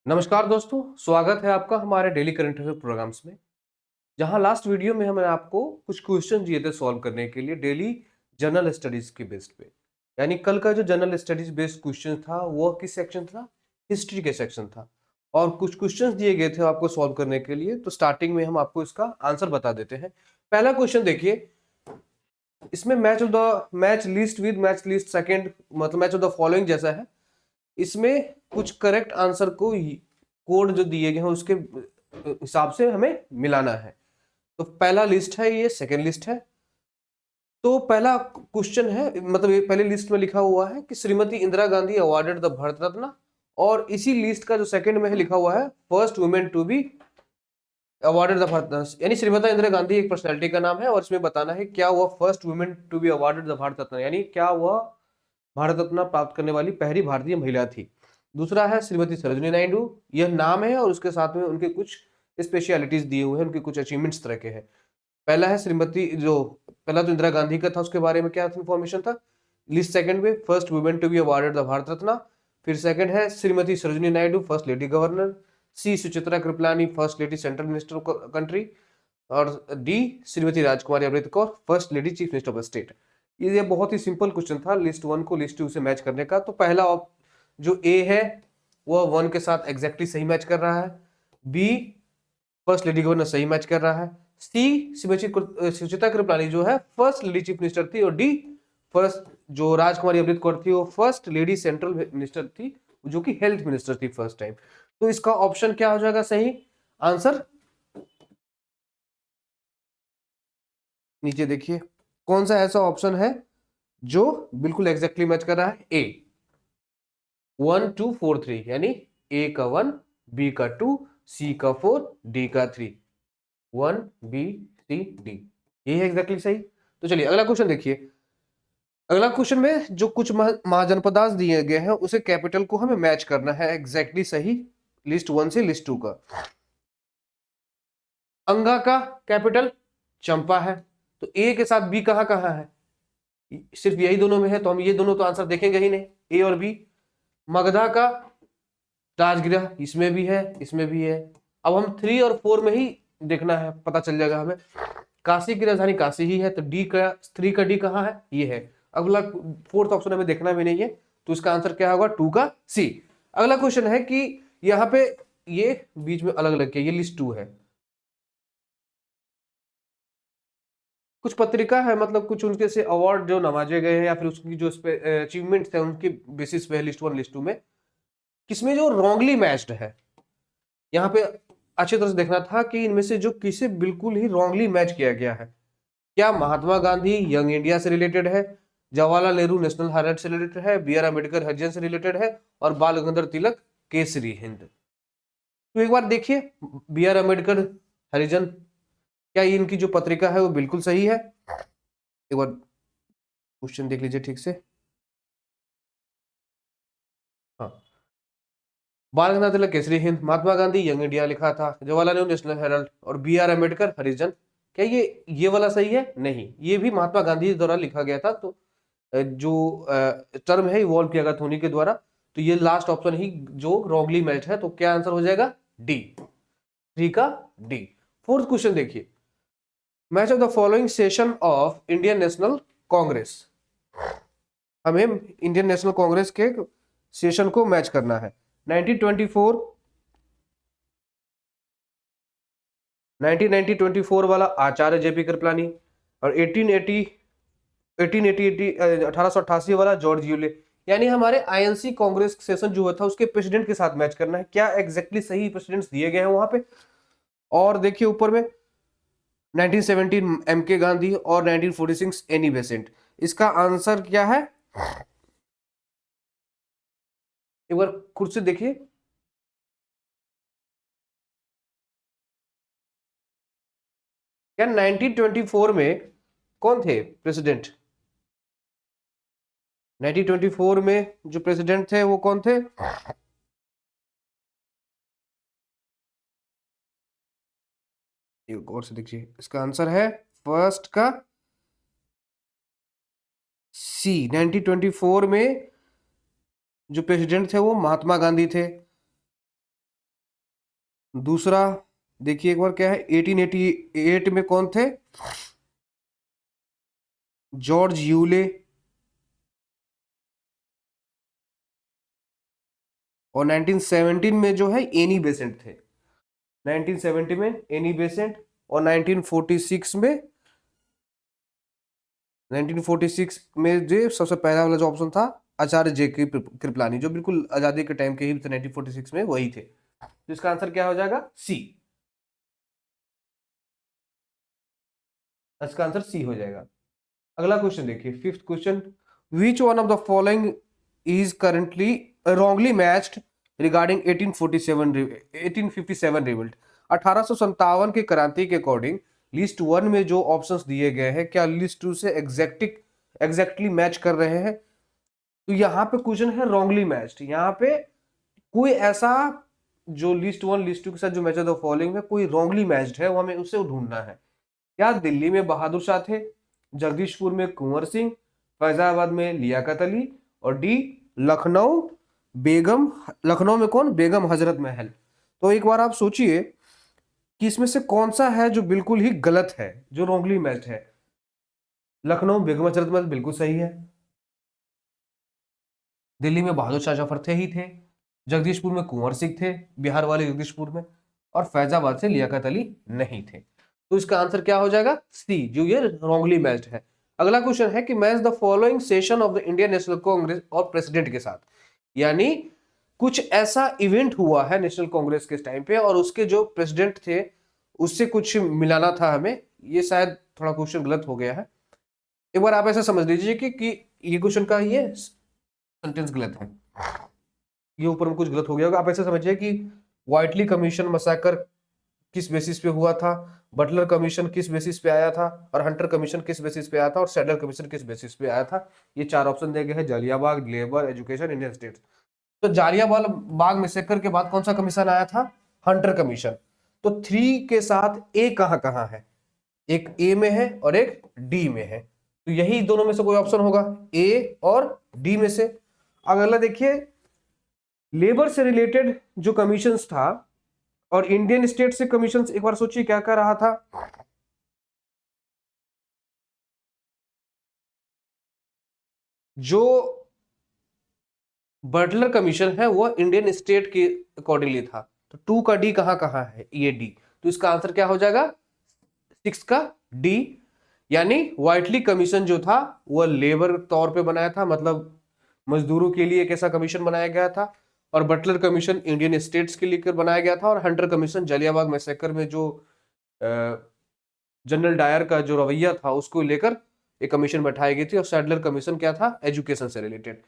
नमस्कार दोस्तों, स्वागत है आपका हमारे डेली करंट अफेयर प्रोग्राम्स में। जहां लास्ट वीडियो में हमने आपको कुछ क्वेश्चन दिए थे सॉल्व करने के लिए डेली जनरल स्टडीज के बेस पे। यानी कल का जो जनरल स्टडीज बेस्ड क्वेश्चन था वो किस सेक्शन था? हिस्ट्री के सेक्शन था। और कुछ क्वेश्चंस दिए गए थे आपको सॉल्व करने के लिए, तो स्टार्टिंग में हम आपको इसका आंसर बता देते हैं। पहला क्वेश्चन देखिए, इसमें match list with match list second, मतलब मैच ऑफ द फॉलोइंग जैसा है। इसमें कुछ करेक्ट आंसर को कोड जो दिए गए हैं उसके हिसाब से हमें मिलाना है। तो पहला लिस्ट है, ये सेकेंड लिस्ट है। तो पहला क्वेश्चन है, मतलब ये पहले लिस्ट में लिखा हुआ है कि श्रीमती इंदिरा गांधी अवार्डेड द भारत रत्न। और इसी लिस्ट का जो सेकंड में है लिखा हुआ है first women to be awarded the Bharat Ratna. यानी श्रीमती इंदिरा गांधी एक पर्सनैलिटी का नाम है और इसमें बताना है क्या वह first women to be awarded the Bharat Ratna, यानी क्या वह भारत रत्न प्राप्त करने वाली पहली भारतीय महिला थी। दूसरा है श्रीमती सरोजिनी नायडू, यह नाम है और उसके साथ में उनके कुछ स्पेशलिटीज दिए हुए हैं, उनके कुछ अचीवमेंट्स तरह के हैं। पहला है श्रीमती जो पहला तो इंदिरा गांधी का था, उसके बारे में क्या इंफॉर्मेशन था लिस्ट सेकंड में, first women to be awarded the Bharat Ratna. फिर सेकंड है Shrimati Sarojini Naidu first lady governor, C Suchitra Kripalani first lady central minister country, और D Shrimati Rajkumari Amrit Kaur first lady chief minister of state. ये बहुत ही सिंपल क्वेश्चन था लिस्ट वन को लिस्ट टू से मैच करने का। तो पहला जो ए है वह वन के साथ एग्जैक्टली सही मैच कर रहा है, बी फर्स्ट लेडी गवर्नर सही मैच कर रहा है, सी सुचिता कृपलानी जो है फर्स्ट लेडी चीफ मिनिस्टर थी, और डी फर्स्ट जो राजकुमारी अमृत कौर थी वो फर्स्ट लेडी सेंट्रल मिनिस्टर थी, जो कि हेल्थ मिनिस्टर थी फर्स्ट टाइम। तो इसका ऑप्शन क्या हो जाएगा सही आंसर? नीचे देखिए कौन सा ऐसा ऑप्शन है जो बिल्कुल एग्जैक्टली मैच कर रहा है। ए 1 2 4 3, यानी ए का 1, बी का 2, सी का 4, डी का 3। 1 B C D, ये है एग्जैक्टली सही। तो चलिए अगला क्वेश्चन देखिए। अगला क्वेश्चन में जो कुछ महाजनपदास दिए गए हैं उसे कैपिटल को हमें मैच करना है एग्जैक्टली सही, लिस्ट वन से लिस्ट टू का। अंगा का कैपिटल चंपा है, तो ए के साथ बी कहाँ कहाँ है? सिर्फ यही दोनों में है, तो हम ये दोनों तो आंसर देखेंगे ही नहीं, ए और बी। मगधा का राजगृह इसमें भी है, इसमें भी है। अब हम 3 और 4 में ही देखना है, पता चल जाएगा हमें। काशी की राजधानी काशी ही है, तो डी का 3 का डी कहाँ है? ये है। अगला फोर्थ ऑप्शन हमें देखना भी नहीं है, तो इसका आंसर क्या होगा? 2 का सी। अगला क्वेश्चन है कि यहाँ पे ये बीच में अलग अलग किया, ये लिस्ट 2 है। कुछ पत्रिका है, मतलब कुछ उनके से अवार्ड जो नवाजे गए हैं या फिर उसकी जो अचीवमेंट्स है उनके बेसिस पे लिस्ट वन लिस्ट टू में किसमें जो रॉन्गली मैच्ड है। यहाँ पे अच्छी तरह से देखना था कि इनमें से जो किसे बिल्कुल ही रॉन्गली मैच किया गया है। क्या महात्मा गांधी यंग इंडिया से रिलेटेड है, जवाहरलाल नेहरू नेशनल हेराल्ड से रिलेटेड है, बी आर अम्बेडकर हरिजन से रिलेटेड है, और बाल गंगाधर तिलक केसरी हिंद। तो एक बार देखिए बी आर अम्बेडकर हरिजन, क्या ये इनकी जो पत्रिका है वो बिल्कुल सही है? एक बार क्वेश्चन देख लीजिए ठीक से। हाँ, बाल गंगाधर तिलक केसरी हिंद, महात्मा गांधी यंग इंडिया लिखा था, जवाहरलाल नेहरू नेशनल हेराल्ड, और बी आर अम्बेडकर हरिजन। क्या ये वाला सही है? नहीं, ये भी महात्मा गांधी के द्वारा लिखा गया था। तो जो टर्म है इवॉल्व किया गया था उन्हीं के द्वारा। तो ये लास्ट ऑप्शन ही जो रॉन्गली मैच है, तो क्या आंसर हो जाएगा? डी, 3 का डी। फोर्थ क्वेश्चन देखिए, match of the following session of Indian national Congress. हमें इंडियन नेशनल कांग्रेस के सेशन को मैच करना है। 1924 1924 वाला आचार्य जेपी कृपलानी, और 1888 वाला जॉर्ज यूले। यानी हमारे आईएनसी कांग्रेस सेशन जो हुआ था उसके प्रेसिडेंट के साथ मैच करना है, क्या एग्जैक्टली सही प्रेसिडेंट्स दिए गए हैं वहां पे। और देखिए ऊपर में 1917 एम के गांधी और 1946 एनी बेसेंट। इसका आंसर क्या है? एक बार खुद से देखिए। क्या 1924 में कौन थे प्रेसिडेंट? 1924 में जो प्रेसिडेंट थे वो कौन थे? एक और से देखिए, इसका आंसर है फर्स्ट का सी। 1924 में जो प्रेसिडेंट थे वो महात्मा गांधी थे। दूसरा देखिए एक बार क्या है, 1888 में कौन थे? George Yule. और 1917 में जो है एनी बेसेंट थे। 1970 में एनी बेसेंट। और 1946 में 1946 में जो सबसे पहला वाला जो ऑप्शन था, आचार्य जे के कृपलानी, जो बिल्कुल आजादी के टाइम के ही थे, 1946 में वही थे। तो इसका आंसर क्या हो जाएगा? सी। इसका आंसर सी हो जाएगा। अगला क्वेश्चन देखिए, fifth question. Which one of the following is currently wrongly matched regarding 1857 revolt? 1857 की क्रांति के अकॉर्डिंग लिस्ट वन में जो ऑप्शंस दिए गए हैं, क्या लिस्ट टू से एग्जैक्टली मैच कर रहे हैं? तो यहाँ पे क्वेश्चन है रॉन्गली मैच्ड। यहाँ पे कोई ऐसा जो लिस्ट वन लिस्ट टू के साथ जो मैच द फॉलोइंग में कोई रॉन्गली मैच्ड है, वो हमें उसे ढूंढना है। क्या दिल्ली में बहादुर शाह थे, जगदीशपुर में कुंवर सिंह, फैजाबाद में लियाकत अली, और डी लखनऊ लखनऊ में कौन? बेगम हजरत महल। तो एक बार आप सोचिए कि इसमें से कौन सा है जो बिल्कुल ही गलत है, जो रॉन्गली मैच्ड है। लखनऊ बेगम हजरत महल बिल्कुल सही है। दिल्ली में बहादुर शाह जफर थे ही थे। जगदीशपुर में कुंवर सिंह थे, बिहार वाले जगदीशपुर में। और फैजाबाद से लियाकत अली नहीं थे। तो इसका आंसर क्या हो जाएगा? सी, जो ये रॉन्गली मैच्ड है। अगला क्वेश्चन है कि match the following session of the Indian national Congress और प्रेसिडेंट के साथ। यानी कुछ ऐसा इवेंट हुआ है नेशनल कांग्रेस के टाइम पे, और उसके जो प्रेसिडेंट थे उससे कुछ मिलाना था हमें। ये शायद थोड़ा क्वेश्चन गलत हो गया है। एक बार आप ऐसा समझ लीजिए कि ये क्वेश्चन का ये सेंटेंस गलत है। ये ऊपर में कुछ गलत हो गया होगा। आप ऐसा समझिए कि व्हाइटली कमीशन मसाकर किस बेसिस पे हुआ था, बटलर कमीशन किस बेसिस पे आया था, और हंटर कमीशन किस बेसिस पे आया था, और सैडलर कमीशन किस बेसिस पे आया था। ये चार ऑप्शन दिए गए हैं, जालियाबाग, लेबर, एजुकेशन, इंडियन स्टेट्स। तो जालियावाला बाग मैसेकर के बाद कौन सा कमीशन आया था? Hunter commission. तो थ्री के साथ ए कहां कहां है? एक ए में है और एक डी में है। तो यही दोनों में से कोई ऑप्शन होगा, ए और डी में से। अगला देखिए, लेबर से रिलेटेड जो कमीशंस था और इंडियन स्टेट से कमीशंस, एक बार सोचिए क्या कर रहा था। जो बटलर कमीशन है वो इंडियन स्टेट के अकॉर्डिंगली था। तो टू का डी कहां कहां है? ये डी। तो इसका आंसर क्या हो जाएगा? सिक्स का डी। यानी व्हाइटली कमीशन जो था वह लेबर तौर पे बनाया था, मतलब मजदूरों के लिए एक ऐसा कमीशन बनाया गया था। और बटलर कमीशन इंडियन स्टेट्स के लिए बनाया गया था। और हंटर कमीशन जलियांवाला मैसेकर में जो जनरल डायर का जो रवैया था उसको लेकर एक कमीशन बैठाई गई थी। और सैडलर कमीशन क्या था? एजुकेशन से रिलेटेड।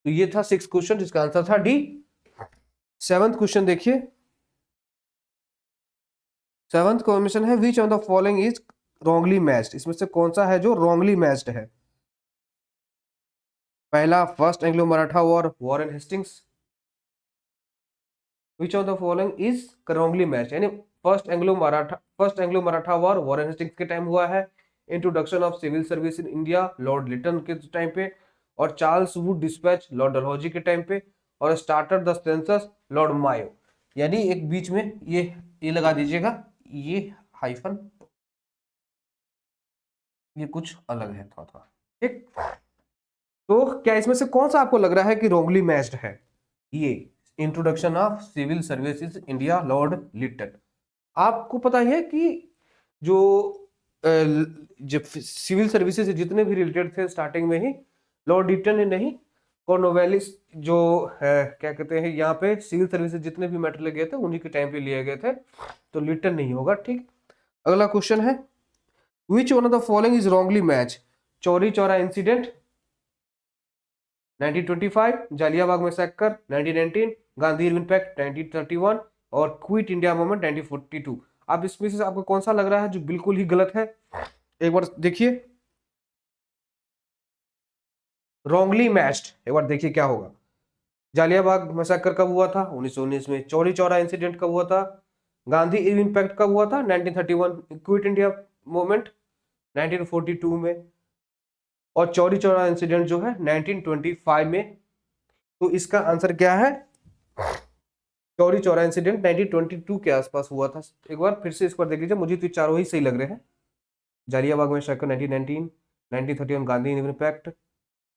तो ये था सिक्स क्वेश्चन, जिसका आंसर था डी। सेवंथ क्वेश्चन देखिए। सेवंथ क्वेश्चन है, विच of the following is wrongly matched? इसमें से कौन सा है जो रॉन्गली मैच्ड है? पहला, first Anglo Maratha war, Warren Hastings. Which of the following is wrongly matched? यानी first Anglo Maratha war Warren Hastings के टाइम हुआ है। Introduction of civil service in India Lord Lytton के टाइम पे। और Charles Wood despatch Lord Dalhousie के time पे। और starter the census Lord Mayo. यानी एक बीच में ये लगा दीजिएगा, ये हाइफन, ये कुछ अलग है थोड़ा थोड़ा, ठीक। तो क्या इसमें से कौन सा आपको लग रहा है कि रॉन्गली मैच्ड है? ये introduction of civil services India Lord Lytton. आपको पता है कि जो जब सिविल सर्विसेज से जितने भी रिलेटेड थे स्टार्टिंग में ही लॉर्ड लिटन ने नहीं, कॉर्नवालिस जो है क्या कहते हैं यहाँ पे सिविल सर्विसेज जितने भी मैटर लगे थे उन्हीं के टाइम पे लिए गए थे। तो लिटन नहीं होगा, ठीक। अगला क्वेश्चन है, which one of the following is wrongly match? Chauri Chaura incident 1925, Jallianwala massacre 1919, Gandhi impact 1931, और क्विट इंडिया मूवमेंट 1942। अब इसमें से आपको कौन सा लग रहा है जो बिल्कुल ही गलत है? एक बार देखिए, रॉन्गली मैच्ड। एक बार देखिए क्या होगा। जालियांवाला मैसेकर कब हुआ था? 1919 में। चौरी चौरा इंसिडेंट कब हुआ था? गांधी इम्पैक्ट कब हुआ था? 1931। क्विट इंडिया मूवमेंट 1942 में। और चौरी चौरा इंसिडेंट जो है 1925 में। तो इसका आंसर क्या है? चौरी चौरा इंसिडेंट 1922 के आसपास हुआ था। एक बार फिर से इस पर देख लीजिए, मुझे तो चारों ही सही लग रहे हैं। जालियांवाला बाग मैसैकर 1919, 1931 गांधी इन्वेंट पैक्ट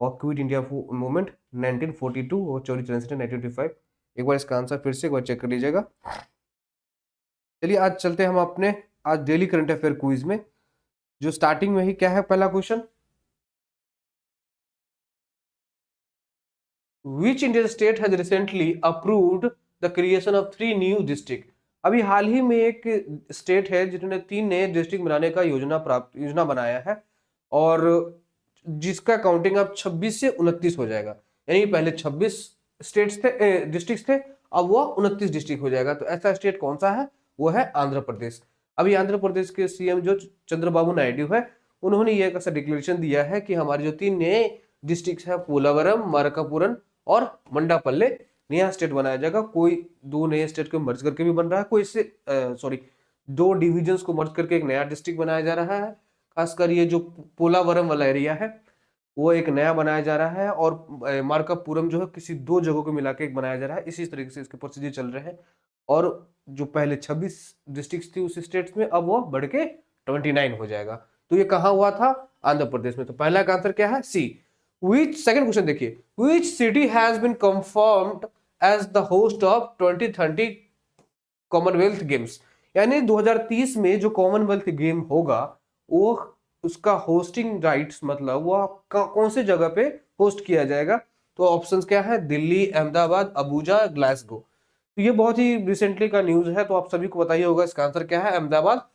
और क्विट इंडिया मूवमेंट 1942 और चौरी चौरा इंसिडेंट 1925। एक बार इसका आंसर फिर से एक बार चेक कर लीजिएगा। चलिए आज चलते हैं हम अपने आज डेली करंट अफेयर क्विज में। जो स्टार्टिंग में ही क्या है पहला question, Which Indian state has recently approved the creation of 3 new district? अभी हाल ही में एक स्टेट है जिन्होंने 3 नए डिस्ट्रिक्ट बनाने का योजना बनाया है और जिसका काउंटिंग अब 26 से 29 हो जाएगा। यानी पहले 26 स्टेट्स थे, डिस्ट्रिक्ट थे, अब वो 29 डिस्ट्रिक्ट हो जाएगा। तो ऐसा स्टेट कौन सा है? वो है आंध्र प्रदेश। अभी आंध्र प्रदेश के सीएम जो चंद्रबाबू नायडू है, उन्होंने ये ऐसा डिक्लेरेशन दिया है कि हमारे जो 3 नए डिस्ट्रिक्ट है, पोलावरम, मरकापुरम और मंडापल्ले, नया स्टेट बनाया जाएगा। कोई 2 नए स्टेट को मर्ज करके भी बन रहा है, कोई इससे 2 डिविजन्स को मर्ज करके एक नया डिस्ट्रिक्ट बनाया जा रहा है। खासकर ये जो पोलावरम वाला एरिया है वो एक नया बनाया जा रहा है और मार्कापुरम जो है किसी 2 जगहों को मिला के एक बनाया जा रहा है। इसी तरीके से इसके प्रोसीजर चल रहे हैं और जो पहले 26 डिस्ट्रिक्ट थी उस स्टेट्स में अब वो बढ़ के 29 हो जाएगा। तो ये कहाँ हुआ था? आंध्र प्रदेश में। तो पहला का आंसर क्या है? सी। सेकंड क्वेश्चन देखिए, which city has been confirmed as the host of 2030 Commonwealth games? यानी 2030 में जो कॉमनवेल्थ गेम होगा वो उसका होस्टिंग राइट्स मतलब वो कौन से जगह पे होस्ट किया जाएगा? तो ऑप्शंस क्या है? Delhi, Ahmedabad, Abuja, Glasgow. तो ये बहुत ही रिसेंटली का न्यूज है, तो आप सभी को पता ही होगा इसका आंसर क्या है? अहमदाबाद।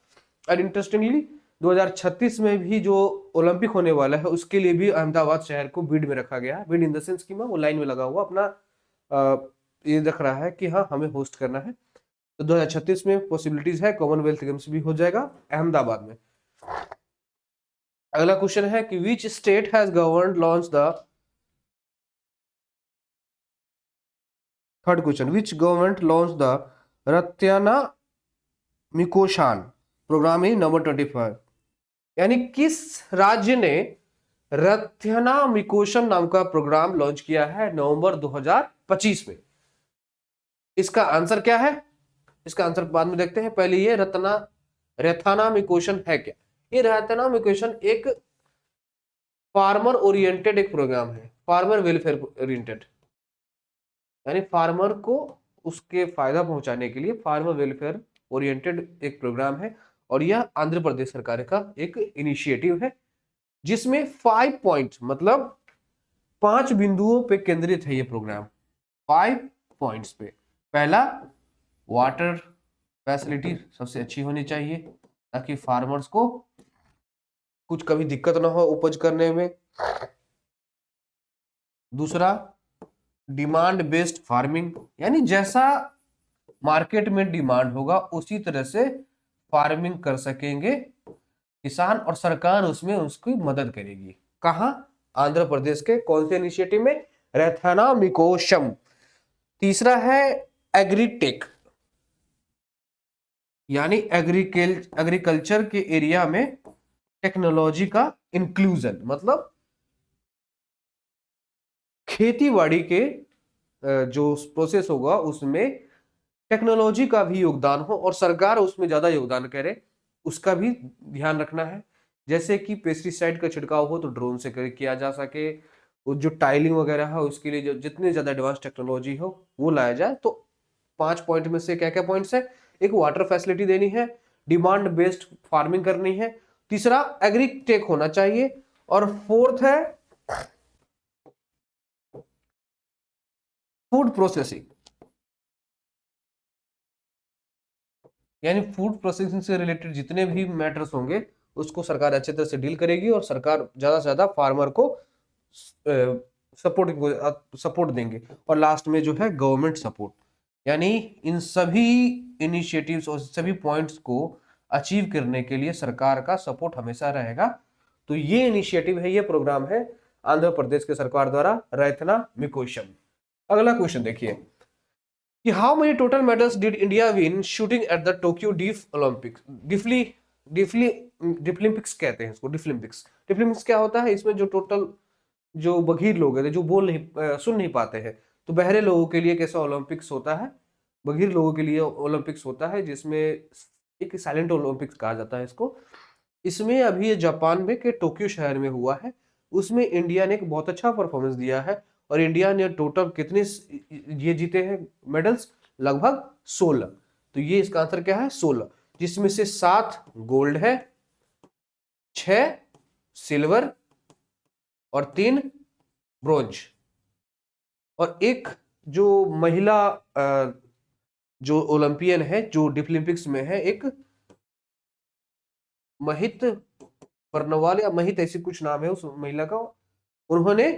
और इंटरेस्टिंगली 2036 में भी जो ओलंपिक होने वाला है उसके लिए भी अहमदाबाद शहर को बिड में रखा गया है। बिड इन द सेंस कि वो लाइन में लगा हुआ अपना ये रख रहा है कि हाँ हमें होस्ट करना है। तो 2036 में पॉसिबिलिटीज है कॉमनवेल्थ गेम्स भी हो जाएगा अहमदाबाद में। अगला क्वेश्चन है कि which state has governed launch the third question, which government launch the रत्याना मिकोशान प्रोग्राम इन नंबर 25? यानी किस राज्य ने रत्याना मिकोशन नाम का प्रोग्राम लॉन्च किया है नवंबर 2025 में? इसका आंसर क्या है? इसका आंसर बाद में देखते हैं, पहले ये रथाना मिकोशन है क्या? ये रथाना मिकोशन एक फार्मर ओरिएंटेड एक प्रोग्राम है, फार्मर वेलफेयर ओरिएंटेड, यानी फार्मर को उसके फायदा पहुंचाने के लिए फार्मर वेलफेयर ओरिएंटेड एक प्रोग्राम है और यह आंध्र प्रदेश सरकार का एक इनिशिएटिव है जिसमें 5 पॉइंट मतलब 5 बिंदुओं पे केंद्रित है ये प्रोग्राम। 5 पॉइंट्स पे। पहला, वाटर फैसिलिटी सबसे अच्छी होनी चाहिए ताकि फार्मर्स को कुछ कभी दिक्कत ना हो उपज करने में। दूसरा, डिमांड बेस्ड फार्मिंग, यानी जैसा मार्केट में डिमांड होगा उसी तरह से फार्मिंग कर सकेंगे किसान और सरकार उसमें उसकी मदद करेगी। कहां? आंध्र प्रदेश के कौन से इनिशिएटिव में? रैथाना मिकोशम। तीसरा है एग्रीटेक, यानी एग्रीकल्चर के एरिया में टेक्नोलॉजी का इंक्लूजन, मतलब खेतीबाड़ी के जो प्रोसेस होगा उसमें टेक्नोलॉजी का भी योगदान हो और सरकार उसमें ज्यादा योगदान करे, उसका भी ध्यान रखना है। जैसे कि पेस्टिसाइड का छिड़काव हो तो ड्रोन से किया जा सके, जो टाइलिंग वगैरह है उसके लिए जो जितने ज्यादा एडवांस टेक्नोलॉजी हो वो लाया जाए। तो 5 पॉइंट में से क्या क्या पॉइंट्स है? एक, वाटर फैसिलिटी देनी है, डिमांड बेस्ड फार्मिंग करनी है, तीसरा एग्रीटेक होना चाहिए और फोर्थ है फूड प्रोसेसिंग, यानी फूड प्रोसेसिंग से रिलेटेड जितने भी मैटर्स होंगे उसको सरकार अच्छे तरह से डील करेगी और सरकार ज्यादा से ज्यादा फार्मर को सपोर्ट देंगे। और लास्ट में जो है गवर्नमेंट सपोर्ट, यानी इन सभी इनिशिएटिव्स और सभी पॉइंट्स को अचीव करने के लिए सरकार का सपोर्ट हमेशा रहेगा। तो ये इनिशिएटिव है, ये प्रोग्राम है आंध्र प्रदेश के सरकार द्वारा, रैथना मिकोशम। अगला क्वेश्चन देखिए कि how many total medals did India win shooting at the Tokyo deaf Olympics? Deaflympics कहते हैं इसको, डिफलिम्पिक्स। डिफलिम्पिक्स क्या होता है? इसमें जो टोटल जो बधिर लोग हैं जो बोल नहीं सुन नहीं पाते हैं, तो बहरे लोगों के लिए कैसा ओलंपिक्स होता है बधिर लोगों के लिए ओलंपिक्स होता है, जिसमें एक साइलेंट ओलंपिक्स कहा जाता है इसको। इसमें अभी ये जापान में के टोक्यो शहर में हुआ है। उसमें इंडिया ने एक बहुत अच्छा परफॉर्मेंस दिया है, और इंडिया ने टोटल कितने ये जीते हैं मेडल्स, लगभग 16। तो ये इसका आंसर क्या है, 16, जिसमें से 7 गोल्ड है, 6 सिल्वर और 3 ब्रोंज। और एक जो महिला जो ओलंपियन है, जो डिफलिम्पिक्स में है, एक महित बर्नवाल या महित ऐसी कुछ नाम है उस महिला का, उन्होंने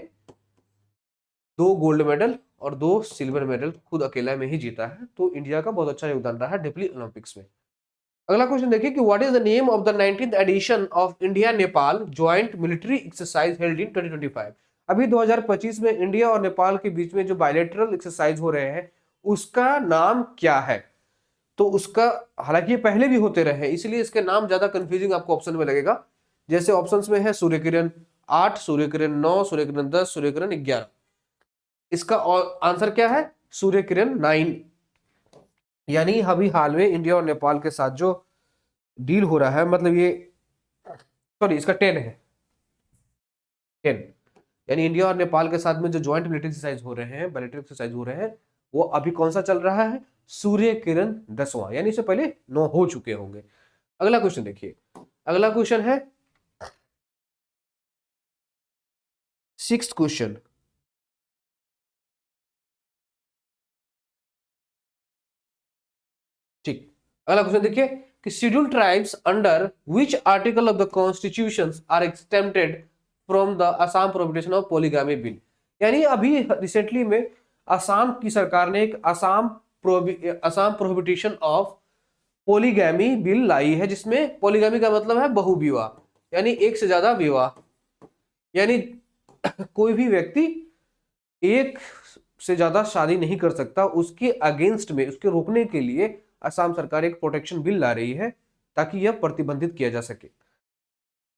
2 गोल्ड मेडल और 2 सिल्वर मेडल खुद अकेला में ही जीता है। तो इंडिया का बहुत अच्छा योगदान रहा है डिफली ओलंपिक्स में। अगला क्वेश्चन देखिए कि what is the name of the 19th edition of India Nepal joint military exercise held in 2025। अभी 2025 में इंडिया और नेपाल के बीच में जो बायलैटरल एक्सरसाइज हो रहे हैं, उसका नाम क्या है? तो उसका, हालांकि ये पहले भी होते रहे, इसलिए इसके नाम ज्यादा कंफ्यूजिंग आपको ऑप्शन में लगेगा। जैसे ऑप्शंस में है सूर्य किरण 8, सूर्य किरण 9, सूर्य किरण 10, सूर्य किरण 11। इसका आंसर क्या है, सूर्य किरण 9। यानी अभी हाल में इंडिया और नेपाल के साथ जो डील हो रहा है, मतलब ये, सॉरी, इसका 10 है, 10। यानी इंडिया और नेपाल के साथ में जो ज्वाइंट मिलिट्री एक्सरसाइज हो रहे हैं, मिलिट्री एक्सरसाइज हो रहे हैं, वो अभी कौन सा चल रहा है, सूर्य किरण 10वां, यानी इससे पहले 9 हो चुके होंगे। अगला क्वेश्चन देखिए, अगला क्वेश्चन है 6th क्वेश्चन। ठीक, अगला क्वेश्चन देखिए कि scheduled tribes under which article of the constitution are exempted from the Assam prohibition of polygamy bill. यानी अभी रिसेंटली में असम की सरकार ने एक Assam prohibition of polygamy bill लाई है, जिसमें पॉलीगैमी का मतलब है बहुविवाह, यानी एक से ज्यादा विवाह। यानी कोई भी व्यक्ति एक से ज्यादा शादी नहीं कर सकता, उसके अगेंस्ट में, उसके रोकने के लिए असम सरकार एक प्रोटेक्शन बिल ला रही है, ताकि यह प्रतिबंधित किया जा सके।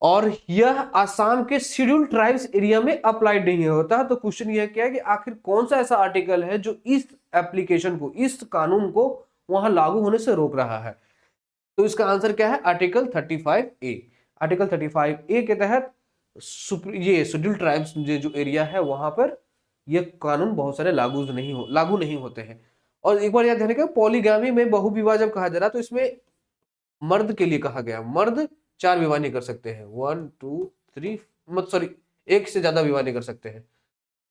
और यह असम के शेड्यूल ट्राइब्स एरिया में अप्लाइड नहीं होता। तो क्वेश्चन यह क्या है कि आखिर कौन सा ऐसा आर्टिकल है जो इस एप्लीकेशन को, इस कानून को वहां लागू होने से रोक रहा है? तो इसका आंसर क्या है, आर्टिकल 35A। आर्टिकल 35A के तहत ये शेड्यूल ट्राइब्स जो एरिया है, वहां पर ये कानून बहुत सारे लागू नहीं होते हैं। और एक बार याद रखिएगा, पॉलीगामी में बहुविवाह जब कहा जा रहा है, तो इसमें मर्द के लिए कहा गया, मर्द 4 विवाह नहीं कर सकते हैं, 1 2 3, मत सॉरी, एक से ज्यादा विवाह नहीं कर सकते हैं।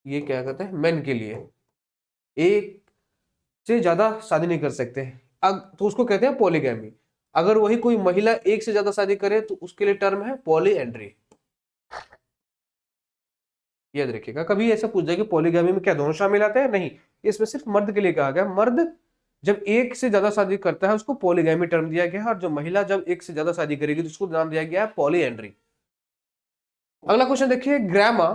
ये क्या कहते हैं, मेन के लिए एक से ज्यादा शादी नहीं कर सकते हैं, तो उसको कहते हैं पॉलीगैमी। अगर वही कोई महिला एक से ज्यादा शादी करे, तो उसके लिए टर्म है पॉलीएंड्री। याद रखिएगा, कभी ऐसा पूछ जाए कि पॉलीगैमी में क्या दोनों शामिल आते हैं, नहीं, इसमें सिर्फ मर्द के लिए कहा गया। मर्द जब एक से ज्यादा शादी करता है, उसको पॉलीगैमी टर्म दिया गया है, और जो महिला जब एक से ज्यादा शादी करेगी, तो उसको नाम दिया गया है पॉलीएंड्री। अगला क्वेश्चन देखिए, ग्रामा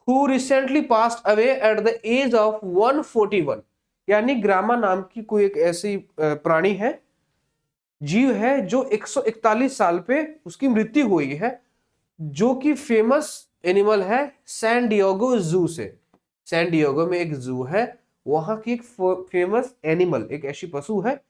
who recently passed away at the age of 141। यानी ग्रामा नाम की कोई एक ऐसी प्राणी है, जीव है, जो 141 साल पे उसकी मृत्यु हुई है, जो कि फेमस एनिमल है सैन डिएगो जू से। सैन डिएगो में एक जू है, वहां की एक फेमस एनिमल, एक ऐसी पशु है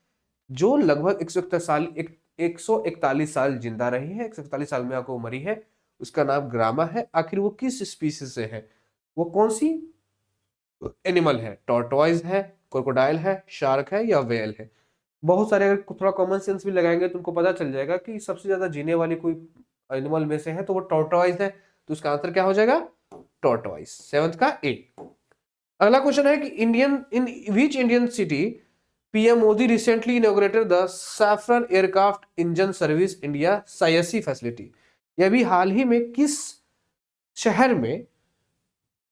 जो लगभग 141 साल जिंदा रही है, 141 साल में आको मरी है। उसका नाम ग्रामा है। आखिर वो किस स्पीसीज से है, वो कौन सी एनिमल है? टॉर्टोइज है, क्रोकोडाइल है, शार्क है, या व्हेल है? बहुत सारे, अगर थोड़ा कॉमन सेंस भी लगाएंगे तो उनको पता चल जाएगा कि सबसे ज्यादा जीने वाली कोई एनिमल में से है, तो वो टॉर्टोइज है। तो उसका आंसर क्या हो जाएगा, टॉर्टोइज, 7th का A। अगला क्वेश्चन है कि in which Indian city PM Modi recently inaugurated the Safran aircraft engine service India सायसी फैसिलिटी। यह भी हाल ही में किस शहर में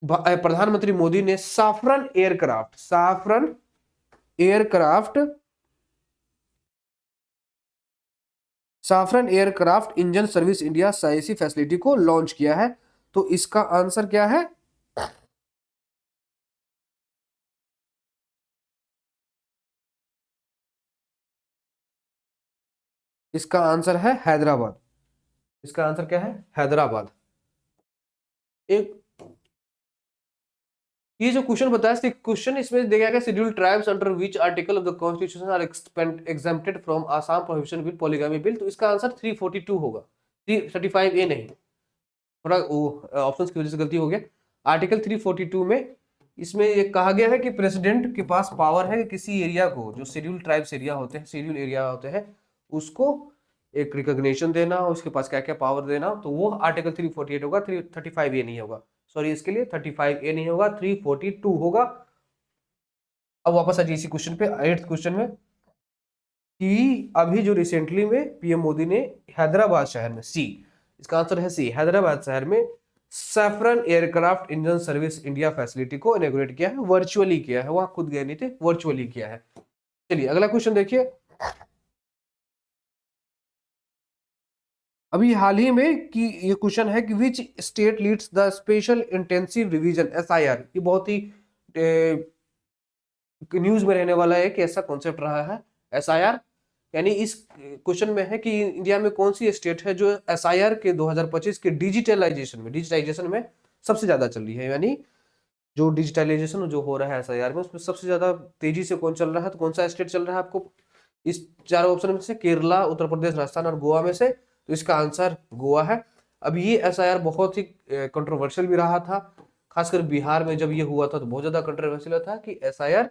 प्रधानमंत्री मोदी ने Safran aircraft engine service India सायसी फैसिलिटी को लॉन्च किया है? तो इसका आंसर क्या है, इसका आंसर है हैदराबाद। इसका आंसर क्या है, हैदराबाद। एक ये जो क्वेश्चन बताया क्वेश्चन इसमें देखा गया schedule tribes under which article of the constitution are exempted from Assam prohibition bill polygamy bill, तो इसका आंसर 342 होगा, 335 ए नहीं, थोड़ा ऑप्शंस की वजह से गलती हो गया। आर्टिकल 342 में इसमें ये कहा गया है कि प्रेसिडेंट के पास पावर है कि किसी एरिया को, जो शेड्यूल ट्राइब्स एरिया होते हैं, शेड्यूल एरिया होते हैं, उसको एक रिकॉग्निशन देना, उसके पास क्या क्या पावर देना, तो वो आर्टिकल 348 होगा, 335 ए नहीं होगा, सॉरी इसके लिए 35 ए नहीं होगा, 342 होगा। अब वापस आ जाइए इसी क्वेश्चन पे, 8th क्वेश्चन में, कि अभी जो रिसेंटली में पीएम मोदी ने हैदराबाद शहर में, सी इसका आंसर है सी, हैदराबाद शहर में saffron aircraft engine service India facility को इनॉग्रेट किया है, वर्चुअली किया है, वहां खुद गए नहीं थे, वर्चुअली किया है। चलिए अगला क्वेश्चन देखिए, अभी हाल ही में कि ये क्वेश्चन है कि which state leads the special intensive revision SIR, ये बहुत ही न्यूज में रहने वाला है कि ऐसा कॉन्सेप्ट रहा है एसआईआर, यानी इस क्वेश्चन में है कि इंडिया में कौन सी स्टेट है जो एसआईआर के 2025 के डिजिटाइजेशन में सबसे ज्यादा चल रही है, यानी जो डिजिटलाइजेशन जो हो रहा है एसआईआर में उसमें सबसे ज्यादा तेजी से कौन चल रहा है, तो कौन सा स्टेट चल रहा है आपको इस चारों ऑप्शन में से, केरला, उत्तर प्रदेश, राजस्थान और गोवा में से, तो इसका आंसर गोवा है। अब ये एसआईआर बहुत ही कंट्रोवर्शियल भी रहा था, खासकर बिहार में जब ये हुआ था तो बहुत ज्यादा कंट्रोवर्शियल था कि एसआईआर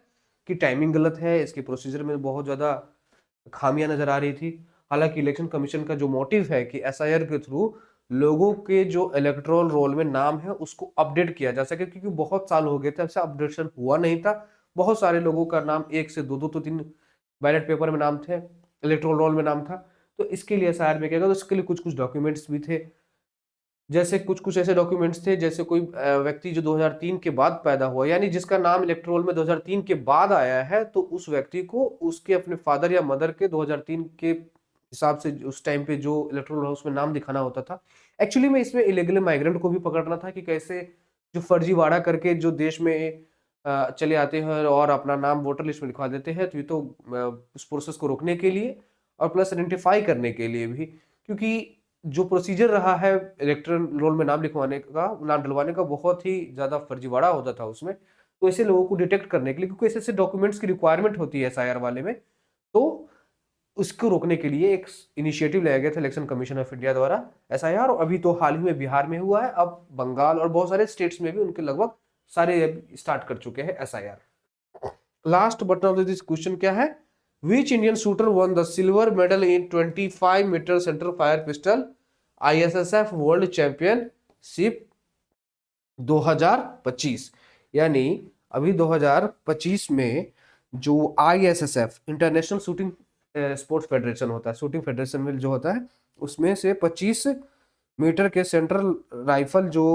की टाइमिंग गलत है, इसके प्रोसीजर में बहुत ज्यादा खामियां नजर आ रही थी। हालांकि इलेक्शन कमीशन का जो मोटिव है कि एसआईआर के थ्रू लोगों के जो इलेक्टोरल रोल में नाम है उसको अपडेट किया जा सके, क्योंकि बहुत साल हो गए थे ऐसा अपडेशन हुआ नहीं था, बहुत सारे लोगों का नाम 1 से 2 2 तो 3 बैलेट पेपर में नाम थे, इलेक्टोरल रोल में नाम था, तो इसके लिए एसआईआर में क्या, तो इसके लिए कुछ कुछ डॉक्यूमेंट्स भी थे, जैसे कुछ कुछ ऐसे डॉक्यूमेंट्स थे, जैसे कोई व्यक्ति जो 2003 के बाद पैदा हुआ, यानी जिसका नाम इलेक्टोरल में 2003 के बाद आया है, तो उस व्यक्ति को उसके अपने फादर या मदर के 2003 के हिसाब से उस टाइम पे जो इलेक्टोरल हाउस में नाम दिखाना होता था। एक्चुअली में इसमें इलीगल माइग्रेंट को भी पकड़ना था कि कैसे जो फर्जीवाड़ा करके जो देश में चले आते हैं और अपना नाम वोटर लिस्ट में लिखवा देते हैं, तो ये तो उस प्रोसेस को रोकने के लिए और प्लस आइडेंटिफाई करने के लिए भी, क्योंकि जो प्रोसीजर रहा है इलेक्टोरल रोल में नाम लिखवाने का, नाम डलवाने का, बहुत ही ज्यादा फर्जीवाड़ा होता था उसमें, तो ऐसे लोगों को डिटेक्ट करने के लिए, क्योंकि ऐसे ऐसे डॉक्यूमेंट्स की रिक्वायरमेंट होती है एसआईआर वाले में, तो उसको रोकने के लिए एक इनिशिएटिव लाया गया था इलेक्शन कमीशन ऑफ इंडिया द्वारा एसआईआर, और अभी तो हाल ही में बिहार में हुआ है, अब बंगाल और बहुत सारे स्टेट्स में भी उनके लगभग सारे स्टार्ट कर चुके हैं SIR. Last but not this question क्या है, Which Indian shooter won the silver medal in 25-meter center fire pistol ISSF World Championship 2025, यानी अभी 2025 में जो ISSF international shooting sports federation होता है, शूटिंग फेडरेशन में जो होता है, उसमें से 25 मीटर के सेंट्रल राइफल जो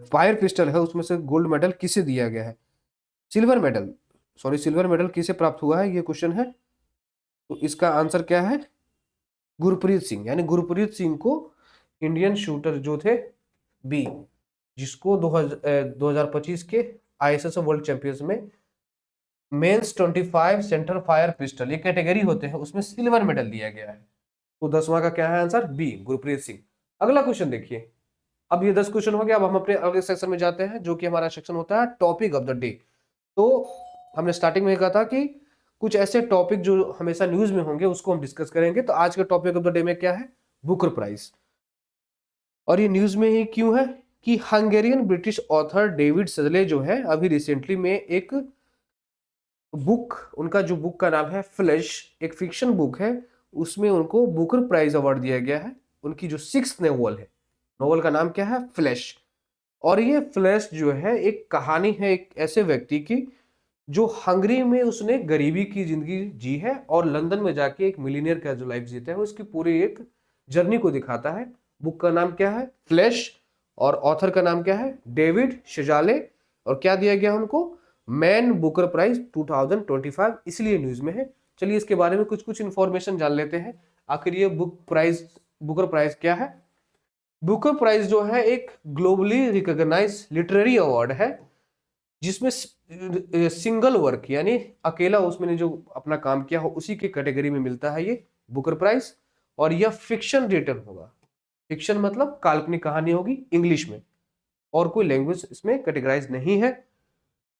फायर पिस्टल है उसमें से गोल्ड मेडल किसे दिया गया है, सिल्वर मेडल किसे प्राप्त हुआ है, ये क्वेश्चन है। तो इसका आंसर क्या है, गुरप्रीत सिंह, यानी गुरप्रीत सिंह को इंडियन शूटर जो थे बी, जिसको 2025 के आईएसएसएफ वर्ल्ड चैंपियंस में मेंस 25 सेंटर फायर पिस्टल, ये कैटेगरी होते हैं, उसमें सिल्वर मेडल दिया गया है। तो 10वां का क्या है आंसर, बी, गुरप्रीत सिंह। अगला क्वेश्चन देखिए, अब ये 10 क्वेश्चन हो गया, अब हम अपने अगले सेक्शन में जाते हैं, जो कि हमारा सेक्शन होता है टॉपिक ऑफ द डे। तो हमने स्टार्टिंग में कहा था कि कुछ ऐसे टॉपिक जो हमेशा न्यूज में होंगे उसको हम डिस्कस करेंगे, तो आज का टॉपिक ऑफ द डे में क्या है, बुकर प्राइज। और ये न्यूज में ही क्यों है कि हंगेरियन ब्रिटिश ऑथर डेविड सजले जो है, अभी रिसेंटली में एक बुक, उनका जो बुक का नाम है फ्लैश, एक फिक्शन बुक है, उसमें उनको बुकर प्राइज अवार्ड दिया गया है। उनकी जो 6th नोवेल है, नोवेल का नाम क्या है, फ्लैश। और ये फ्लैश जो है एक कहानी है एक ऐसे व्यक्ति की जो हंगरी में उसने गरीबी की जिंदगी जी है और लंदन में जाके एक मिलीनियर का जो लाइफ जीता है, उसकी पूरी एक जर्नी को दिखाता है। बुक का नाम क्या है, फ्लैश, और ऑथर का नाम क्या है, डेविड सजाले, और क्या दिया गया उनको, मैन बुकर प्राइज 2025, इसलिए न्यूज में है। चलिए इसके बारे में कुछ कुछ इंफॉर्मेशन जान लेते हैं, आखिर ये बुकर प्राइज क्या है। बुकर प्राइज जो है एक ग्लोबली रिकॉग्नाइज लिटरेरी अवार्ड है, जिसमें सिंगल वर्क यानी अकेला उसमें जो अपना काम किया हो उसी की कैटेगरी में मिलता है ये बुकर प्राइज। और यह फिक्शन रिटन होगा, फिक्शन मतलब काल्पनिक कहानी होगी इंग्लिश में, और कोई लैंग्वेज इसमें कैटेगराइज नहीं है,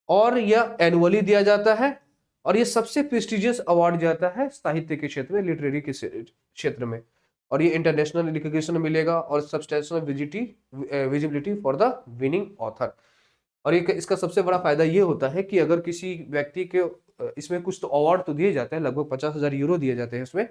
और यह एनुअली दिया जाता है, और ये सबसे प्रेस्टिजियस अवार्ड जाता है साहित्य के क्षेत्र में, लिटरेरी के क्षेत्र में, और ये इंटरनेशनल रिकॉग्निशन मिलेगा और substantial visibility for the winning author. और ये इसका सबसे बड़ा फायदा ये होता है कि अगर किसी व्यक्ति के इसमें कुछ तो अवार्ड तो दिए जाते हैं, लगभग 50,000 यूरो दिए जाते हैं इसमें,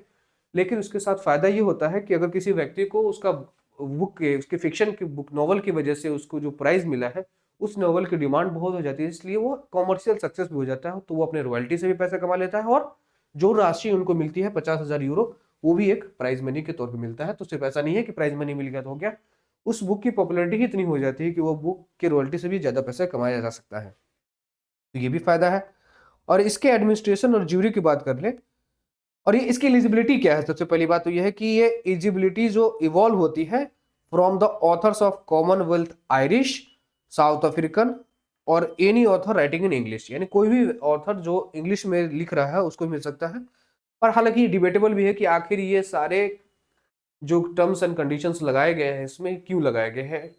लेकिन उसके साथ फायदा ये होता है कि अगर किसी व्यक्ति को उसका बुक के, उसके फिक्शन की बुक, नॉवल की वजह से उसको जो प्राइज मिला है, उस नॉवल की डिमांड बहुत हो जाती है, इसलिए वो कॉमर्शियल सक्सेस भी हो जाता है, तो वो अपने रॉयल्टी से भी पैसा कमा लेता है, और जो राशि उनको मिलती है 50,000 यूरो, वो भी एक प्राइज मनी के तौर पर मिलता है। तो सिर्फ ऐसा नहीं है कि प्राइज मनी मिल गया तो हो गया, उस बुक की पॉपुलैरिटी ही इतनी हो जाती है कि वो बुक के रॉयल्टी से भी ज्यादा पैसा कमाया जा सकता है, तो ये भी फायदा है। और इसके एडमिनिस्ट्रेशन और ज्यूरी की बात कर ले, और ये इसकी एलिजिबिलिटी क्या है, सबसे पहली बात तो यह है कि ये एलिजिबिलिटी जो इवॉल्व होती है from the authors of commonwealth Irish, south African, और any author writing in English, यानी कोई भी ऑथर जो इंग्लिश में लिख रहा है उसको मिल सकता है। पर हालांकि डिबेटेबल भी है कि आखिर ये सारे जो टर्म्स एंड कंडीशंस लगाए गए हैं इसमें क्यों लगाए गए हैं।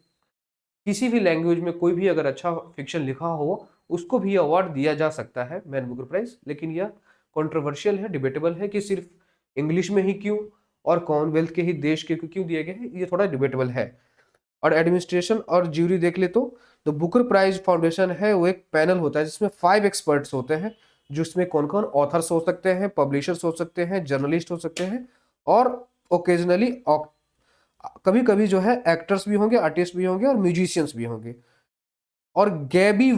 किसी भी लैंग्वेज में कोई भी अगर अच्छा फिक्शन लिखा हो उसको भी अवार्ड दिया जा सकता है, मैन बुकर प्राइज, लेकिन यह कंट्रोवर्शियल है, डिबेटेबल है कि सिर्फ इंग्लिश में ही क्यों और कॉमनवेल्थ के ही देश के क्यों दिए गए हैं, ये थोड़ा डिबेटेबल है। और एडमिनिस्ट्रेशन और ज्यूरी देख ले तो बुकर प्राइज फाउंडेशन है, वो एक पैनल होता है जिसमें 5 एक्सपर्ट्स होते हैं, जिसमें कौन कौन ऑथर्स हो सकते हैं, पब्लिशर्स हो सकते हैं, जर्नलिस्ट हो सकते हैं, और ओकेजनली कभी कभी जो है एक्टर्स भी होंगे, आर्टिस्ट भी होंगे, और म्यूजिशियंस भी होंगे। और गैबी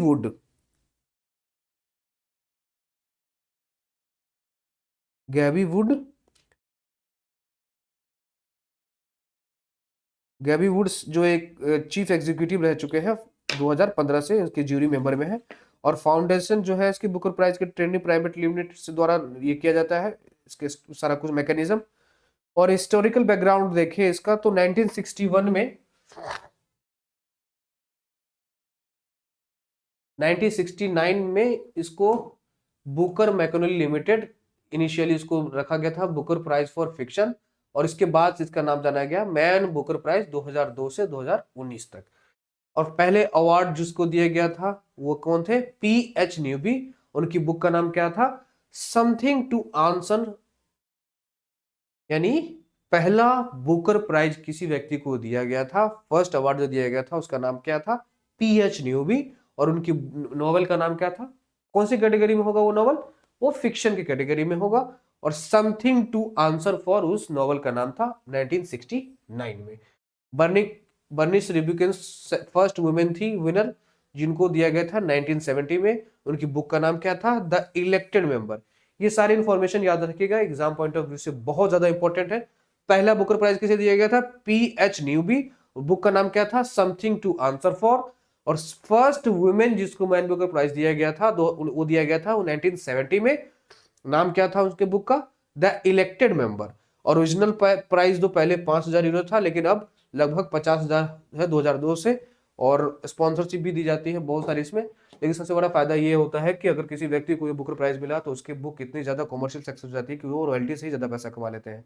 वुड्स जो एक चीफ एग्जीक्यूटिव रह चुके हैं 2015 से, इसके ज्यूरी मेंबर में है। और फाउंडेशन जो है इसकी बुकर प्राइज के ट्रेंडिंग प्राइवेट लिमिटेड से द्वारा ये किया जाता है, इसके सारा कुछ मैकेनिज्म। और हिस्टोरिकल बैकग्राउंड देखें इसका तो 1969 में इसको बुकर मैकेनली लिमिटेड, इनिशियली इसको रखा गया था बुकर प्राइज फॉर फिक्शन, और इसके बाद इसका नाम जाना गया मैन बुकर प्राइज 2002 से 2019 तक। और पहले अवार्ड जिसको दिया गया था वो कौन थे, P.H. न्यूबी। उनकी बुक का नाम क्या था, समथिंग टू आंसर, यानी पहला बुकर प्राइज किसी व्यक्ति को दिया गया था, फर्स्ट अवार्ड जो दिया गया था उसका नाम क्या था, P.H. न्यूबी। और उनकी नॉवल का नाम क्या था, कौन सी कैटेगरी में होगा वो नॉवल, वो फिक्शन की कैटेगरी में होगा। और समथिंग टू आंसर फॉर उस नॉवल का नाम था 1969 में। बर्निश रिब्यूकेंस फर्स्ट वुमेन थी विनर, जिनको दिया गया था 1970 में। उनकी बुक का नाम क्या था, द इलेक्टेड मेंबर। ये सारी इंफॉर्मेशन याद रखिएगा, एग्जाम पॉइंट ऑफ व्यू से बहुत ज्यादा इंपॉर्टेंट है। पहला बुकर प्राइज किसे दिया गया था, P.H. न्यूबी, बुक का नाम क्या था, समथिंग टू आंसर फॉर। और फर्स्ट वुमेन जिसको मैन बुकर प्राइज दिया गया था वो दिया गया था 1970 में, नाम क्या था उसके बुक का, the elected member. Original price तो पहले 5,000 यूरो था, लेकिन अब लगभग 50,000 है 2002 से, और स्पॉन्सरशिप भी दी जाती है बहुत सारी इसमें। लेकिन सबसे बड़ा फायदा ये होता है कि अगर किसी व्यक्ति को ये बुकर प्राइज मिला तो उसकी बुक इतनी ज्यादा कमर्शियल सक्सेस हो जाती है कि वो रॉयल्टी से ही ज्यादा पैसा कमा लेते हैं।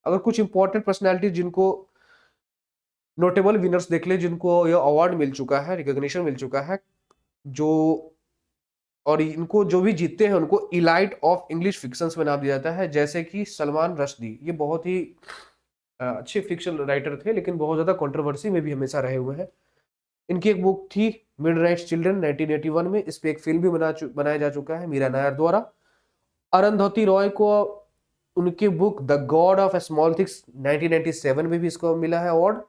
अगर कुछ इंपॉर्टेंट पर्सनैलिटी जिनको नोटेबल विनर्स देख ले, जिनको ये अवार्ड मिल चुका है, रिकॉग्निशन मिल चुका है, जो और इनको जो भी जीतते हैं उनको इलाइट ऑफ इंग्लिश फिक्शंस में नाम दिया जाता है, जैसे कि सलमान रश्दी। ये बहुत ही अच्छे फिक्शन राइटर थे, लेकिन बहुत ज्यादा कंट्रोवर्सी में भी हमेशा रहे हुए हैं। इनकी एक बुक थी मिडनाइट चिल्ड्रन 1981 में, इस पे एक फिल्म भी बनाया जा चुका है मीरा नायर द्वारा। अरुंधति रॉय को उनकी book the God of small things 1997 में भी इसको मिला है अवार्ड।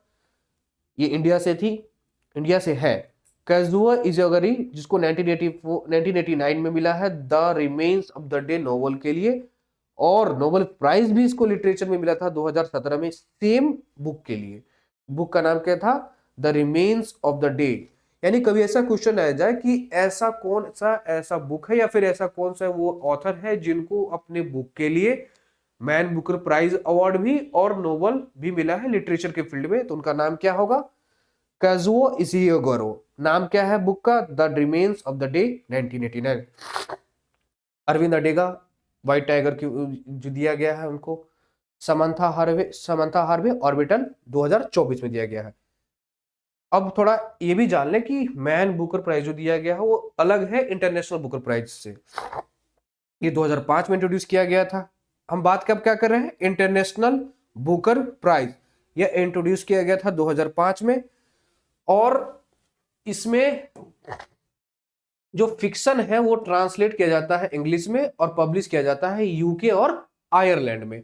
ये इंडिया से थी, इंडिया से है। काजुआ इजागरी जिसको 1989 में मिला है the remains of the day novel के लिए, और नोबेल प्राइज भी इसको लिटरेचर में मिला था 2017 में सेम बुक के लिए। बुक का नाम क्या था, the remains of the day. यानी कभी ऐसा क्वेश्चन आ जाए कि ऐसा कौन सा ऐसा बुक है या फिर ऐसा कौन सा वो ऑथर है जिनको अपने बुक के लिए मैन बुकर प्राइज अवार्ड भी और नोबेल भी मिला है लिटरेचर के फील्ड में, तो उनका नाम क्या होगा, काजुओ इशिगोरो। नाम क्या है बुक का, the remains of the day 1989। Arvind Adiga white tiger की जो दिया गया है उनको। समंथा हार्वे ऑर्बिटल 2024 में दिया गया है। अब थोड़ा ये भी जान लें कि मैन बुकर प्राइज जो दिया गया है वो अलग है इंटरनेशनल बुकर प्राइज से। ये 2005 में इंट्रोड्यूस किया गया था। हम बात कब क्या कर रहे हैं, इंटरनेशनल बुकर प्राइज। यह इंट्रोड्यूस किया गया था 2005 में, और इसमें जो फिक्शन है वो ट्रांसलेट किया जाता है इंग्लिश में और पब्लिश किया जाता है यूके और आयरलैंड में।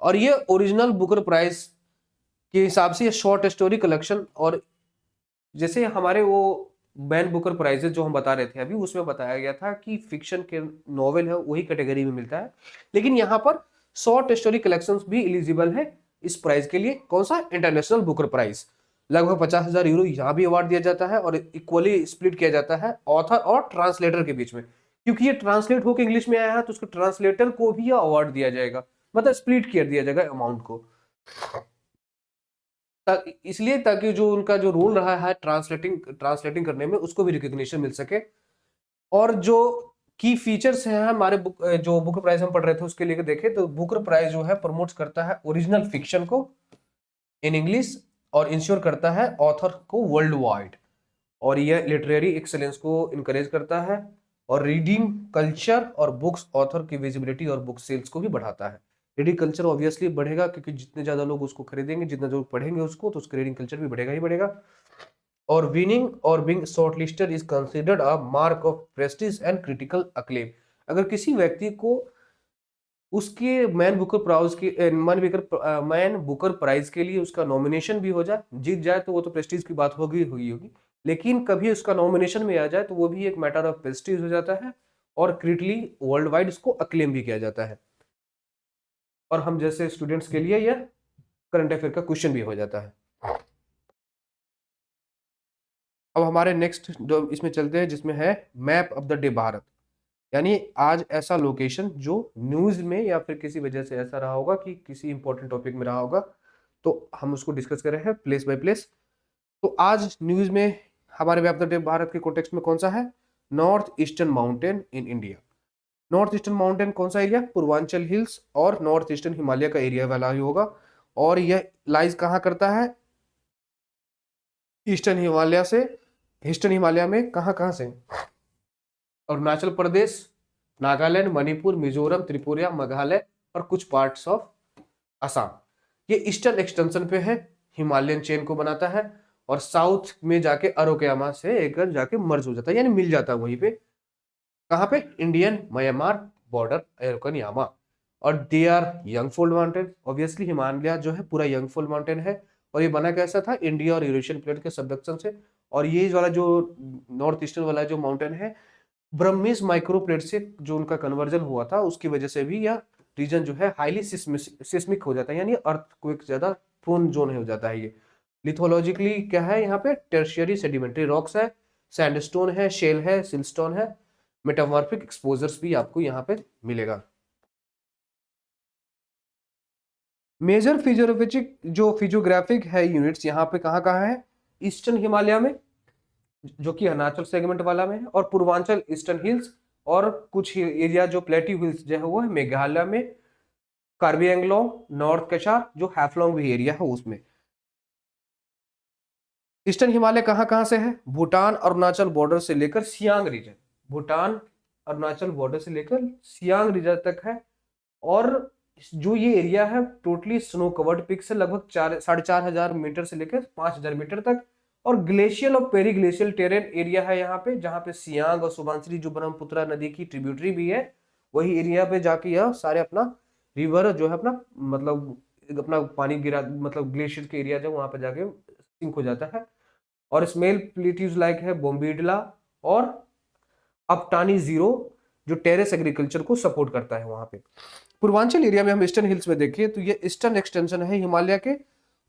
और ये ओरिजिनल बुकर प्राइज के हिसाब से ये शॉर्ट स्टोरी कलेक्शन, और जैसे हमारे वो बैन बुकर प्राइजेस जो हम बता रहे थे अभी, उसमें बताया गया था कि फिक्शन के नॉवेल है वही कैटेगरी में मिलता है, लेकिन यहाँ पर शॉर्ट स्टोरी कलेक्शंस भी एलिजिबल है इस प्राइज के लिए। कौन सा, इंटरनेशनल बुकर प्राइज। लगभग 50,000 यूरो यहाँ भी अवार्ड दिया जाता है, और इक्वली स्प्लिट किया जाता है ऑथर और ट्रांसलेटर के बीच में, क्योंकि ये ट्रांसलेट होकर इंग्लिश में आया है तो उसको ट्रांसलेटर को भी अवार्ड दिया जाएगा, मतलब स्प्लिट कर दिया जाएगा अमाउंट को। इसलिए ताकि जो उनका जो रोल रहा है ट्रांसलेटिंग करने में, उसको भी रिकॉग्निशन मिल सके। और जो की फीचर्स हैं हमारे जो बुकर प्राइज हम पढ़ रहे थे उसके लिए देखें तो बुकर प्राइज जो है प्रमोट्स करता है ओरिजिनल फिक्शन को इन इंग्लिश, और इंश्योर करता है ऑथर को वर्ल्ड वाइड, और यह लिटरेरी एक्सेलेंस को इनकरेज करता है, और रीडिंग कल्चर और बुक्स ऑथर की विजिबिलिटी और बुक सेल्स को भी बढ़ाता है। रीडिंग कल्चर ऑब्वियसली बढ़ेगा, क्योंकि जितने ज्यादा लोग उसको खरीदेंगे, जितना लोग पढ़ेंगे उसको, तो उसका रीडिंग कल्चर भी बढ़ेगा ही बढ़ेगा। और विनिंग और being shortlisted is considered a mark of Prestige and critical acclaim. अगर किसी व्यक्ति को उसके मैन बुकर प्राइज के लिए उसका नॉमिनेशन भी हो जाए, जीत जाए तो वो तो प्रेस्टीज की बात होगी, लेकिन कभी उसका नॉमिनेशन में आ जाए तो वो भी एक मैटर ऑफ प्रेस्टीज हो जाता है, और क्रिटिकली वर्ल्ड वाइड उसको अक्लेम भी किया जाता है, और हम जैसे स्टूडेंट्स के लिए यह करंट अफेयर का क्वेश्चन भी हो जाता है। अब हमारे नेक्स्ट जो इसमें चलते हैं, जिसमें है map of the day Bharat, यानी आज ऐसा लोकेशन जो न्यूज में या फिर किसी वजह से ऐसा रहा होगा कि किसी इंपॉर्टेंट टॉपिक में रहा होगा, तो हम उसको डिस्कस कर रहे हैं प्लेस बाय प्लेस। तो आज न्यूज में हमारे map of the day Bharat के कॉन्टेक्स्ट में कौन सा है, north eastern mountain in India. North eastern mountain कौन सा एरिया, पूर्वांचल हिल्स और नॉर्थ ईस्टर्न हिमालय का एरिया वाला ही होगा, और यह लाइज कहाँ करता है, ईस्टर्न हिमालय से, ईस्टर्न हिमालय में कहाँ कहाँ से, अरुणाचल प्रदेश, नागालैंड, मणिपुर, मिजोरम, त्रिपुरा, मेघालय और कुछ पार्ट्स ऑफ असम। ये ईस्टर्न एक्सटेंशन पे है, हिमालयन चेन को बनाता है, और साउथ में जाके अरोकयामा से एक जाके मर्ज हो जाता है, यानी मिल जाता है वहीं पे, कहाँ पे, इंडियन म्यांमार बॉर्डर अरोकयामा। और they are young fold mountain, obviously Himalaya जो है पूरा यंग फोल्ड माउंटेन है, और ये बना कैसा था, इंडिया और यूरेशियन प्लेट के सबडक्शन से। और ये वाला जो नॉर्थ ईस्टर्न वाला जो माउंटेन है, ब्रह्मीज माइक्रोप्लेट से जो उनका कन्वर्जन हुआ था उसकी वजह से भी यह रीजन जो है हाईली सिस्मिक हो जाता है, यानी अर्थक्वेक ज्यादा प्रोन जोन हो जाता है। ये लिथोलॉजिकली क्या है, यहाँ पे टर्शियरी सेडिमेंट्री रॉक्स है, सैंडस्टोन है, शेल है, सिलस्टोन है, मेटामॉर्फिक एक्सपोजर्स भी आपको यहाँ पे मिलेगा। मेजर फिजियोग्राफिक जो फिजियोग्राफिक है यूनिट्स यहाँ पे कहाँ कहाँ है, ईस्टर्न हिमालय में जो कि अरुणाचल सेगमेंट वाला में है, और पूर्वांचल ईस्टर्न हिल्स, और कुछ एरिया जो प्लेट्यू हिल्स जो है वो है मेघालय में, कार्बी एंगलोंग, नॉर्थ कचार, जो हैफलोंग भी एरिया है उसमें। ईस्टर्न हिमालय कहाँ कहाँ से है, भूटान अरुणाचल बॉर्डर से लेकर सियांग रीजन, भूटान अरुणाचल बॉर्डर से लेकर सियांग रीजन तक है। और जो ये एरिया है टोटली स्नो कवर्ड पिक से लगभग 4,500 मीटर से लेकर 5,000 मीटर तक, और ग्लेशियल और पेरी ग्लेशियल टेरेन एरिया है यहाँ पे, जहाँ पे सियांग और सुबनसिरी जो ब्रह्मपुत्रा नदी की ट्रिब्यूटरी भी है, वही एरिया पे जाके यह सारे अपना रिवर जो है अपना मतलब अपना पानी गिरा, मतलब ग्लेशियर के एरिया जो वहां पे जाके सिंक हो जाता है। और स्मेल प्लेट्यूज लाइक है बोम्बीडला और अपटानी जीरो, जो टेरेस एग्रीकल्चर को सपोर्ट करता है वहां पे। पूर्वांचल एरिया में हम ईस्टर्न हिल्स में देखिए तो ये ईस्टर्न एक्सटेंशन है हिमालय के,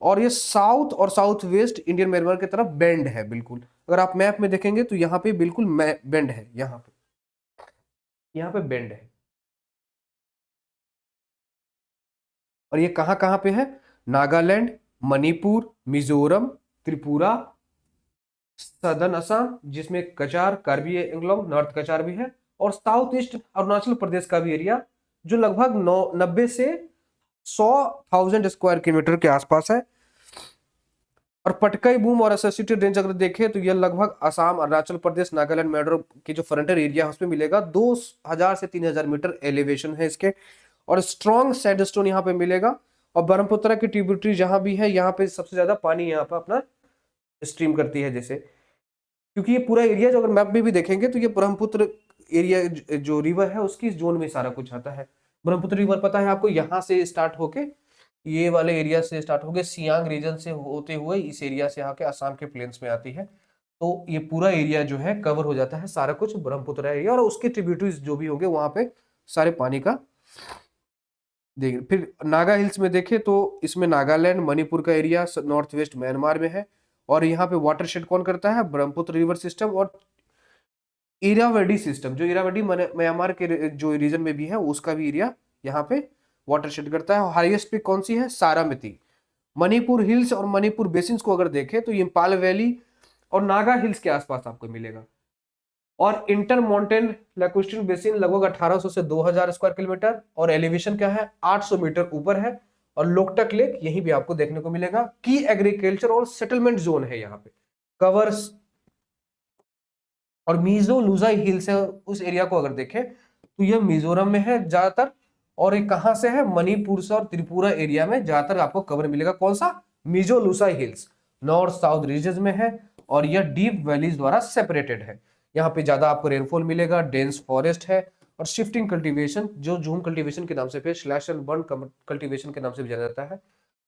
और ये साउथ और साउथ वेस्ट इंडियन म्यांमार की तरफ बेंड है बिल्कुल। अगर आप मैप में देखेंगे तो यहाँ पे बिल्कुल बेंड है, यहाँ पे बेंड है। और ये कहाँ पे है, नागालैंड, मणिपुर, मिजोरम, त्रिपुरा, सदर्न असम जिसमें कचार, कार्बी एंगलोंग, नॉर्थ कचार भी है, और साउथ ईस्ट अरुणाचल प्रदेश का भी एरिया जो लगभग 90 से 100,000 स्क्वायर किलोमीटर के आसपास है। और पटकाई बूम और एसोसिएटेड रेंज अगर देखें तो यह लगभग असम, अरुणाचल प्रदेश, नागालैंड, मेडोर के जो फ्रंटियर एरिया है उसमें मिलेगा। 2000 से 3000 मीटर एलिवेशन है इसके। और स्ट्रॉन्ग सैंडस्टोन यहाँ पे मिलेगा। और ब्रह्मपुत्र की ट्रिब्यूटरी जहां भी है यहाँ पे सबसे ज्यादा पानी यहाँ पे अपना स्ट्रीम करती है। जैसे क्योंकि ये पूरा एरिया जो अगर मैप में भी देखेंगे तो ये ब्रह्मपुत्र एरिया जो रिवर है उसकी जोन में सारा कुछ आता है। ब्रह्मपुत्र रिवर पता है आपको, यहाँ से स्टार्ट होके ये वाले एरिया से स्टार्ट होके सियांग रीजन से होते हुए इस एरिया से आके असम के प्लेन्स में आती है। तो ये पूरा एरिया जो है कवर हो जाता है सारा कुछ ब्रह्मपुत्र एरिया, और उसके ट्रिब्यूटरीज जो भी होंगे वहां पे सारे पानी का देख। फिर नागा हिल्स में देखें तो इसमें नागालैंड, मणिपुर का एरिया, नॉर्थ वेस्ट म्यांमार में है। और यहाँ पे वाटरशेड कौन करता है? ब्रह्मपुत्र रिवर सिस्टम और इरावदी सिस्टम, जो इरावदी म्यांमार के जो रीजन में भी है उसका भी एरिया यहाँ पे वाटरशेड करता है। हाईएस्ट पीक कौन सी है? सारामती। मणिपुर हिल्स और मणिपुर बेसिन्स को अगर देखें तो इम्फाल वैली और नागा हिल्स के आसपास आपको मिलेगा। और इंटर माउंटेन लैक्वेस्टियन बेसिन लगभग 1800 से 2000 स्क्वायर किलोमीटर, और एलिवेशन क्या है? 800 मीटर ऊपर है। और लोकटक लेक यहीं भी आपको देखने को मिलेगा। की एग्रीकल्चर और सेटलमेंट जोन है यहाँ पे कवर्स। और मिजो लुजाई हिल्स है, उस एरिया को अगर देखें तो यह मिजोरम में है ज्यादातर। और ये कहां से है? मणिपुर से और त्रिपुरा एरिया में ज्यादातर आपको कवर मिलेगा। कौन सा? Mizo Lushai hills north south region में है, और यह डीप वैलीज द्वारा सेपरेटेड है। यहाँ पे ज्यादा आपको रेनफॉल मिलेगा, डेंस फॉरेस्ट है, और शिफ्टिंग कल्टीवेशन जो झूम कल्टीवेशन के नाम से फिर स्लैश एंड बर्न कल्टीवेशन के नाम से भी जाना जाता है।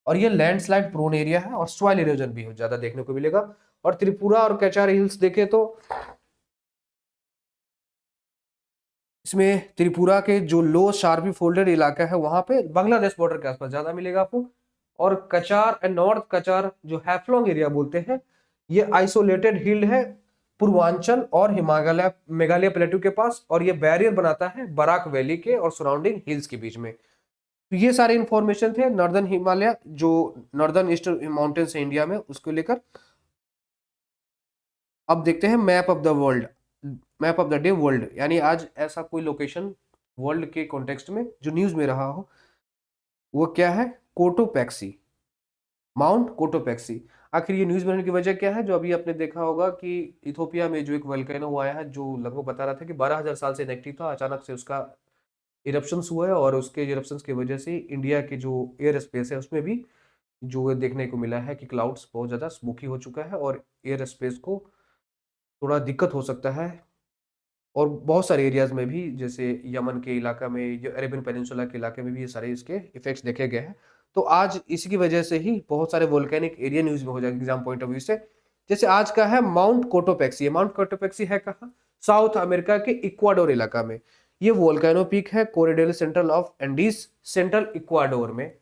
और ये लैंडस्लाइड प्रोन एरिया है, और सॉइल इरोजन भी ज्यादा देखने को मिलेगा। और त्रिपुरा और कैचार हिल्स देखे तो इसमें त्रिपुरा के जो लो शार्पी फोल्डेड इलाका है वहां पे बांग्लादेश बॉर्डर के आसपास ज्यादा मिलेगा आपको। और कचार एंड नॉर्थ कचार जो हैफ्लोंग एरिया बोलते हैं, ये आइसोलेटेड हिल है पूर्वांचल और हिमालय मेघालय प्लेटू के पास, और ये बैरियर बनाता है बराक वैली के और सराउंडिंग हिल्स के बीच में। तो ये सारे इंफॉर्मेशन थे नॉर्दर्न हिमालय, जो नॉर्दर्न ईस्टर्न माउंटेन्स है इंडिया में, उसको लेकर। अब देखते हैं map of the world, map of the day world, यानी आज ऐसा कोई लोकेशन वर्ल्ड के कॉन्टेक्स्ट में जो न्यूज में रहा हो, वो क्या है? Cotopaxi, mount Cotopaxi. आखिर ये न्यूज बनने की वजह क्या है? जो अभी आपने देखा होगा कि इथोपिया में जो एक वोल्केनो आया है, जो लगभग बता रहा था कि 12,000 साल से इनएक्टिव था, अचानक से उसका इरप्शंस हुआ है, और उसके इरप्शंस की वजह से इंडिया के जो एयर स्पेस है उसमें भी जो देखने को मिला है कि क्लाउड्स बहुत ज़्यादा स्मोकी हो चुका है, और एयर स्पेस को थोड़ा दिक्कत हो सकता है। और बहुत सारे एरियाज में भी, जैसे यमन के इलाका में, जो अरेबियन पेनिनसुला के इलाके में भी ये सारे इसके इफेक्ट्स देखे गए हैं। तो आज इसी की वजह से ही बहुत सारे वोल्केनिक एरिया न्यूज में हो जाएंगे एग्जाम पॉइंट ऑफ व्यू से। जैसे आज का है माउंट कोटोपैक्सी। माउंट कोटोपैक्सी है कहाँ? साउथ अमेरिका के इक्वाडोर इलाका में। ये वोल्केनो पीक है कोरिडेल central of Andes, central Ecuador में।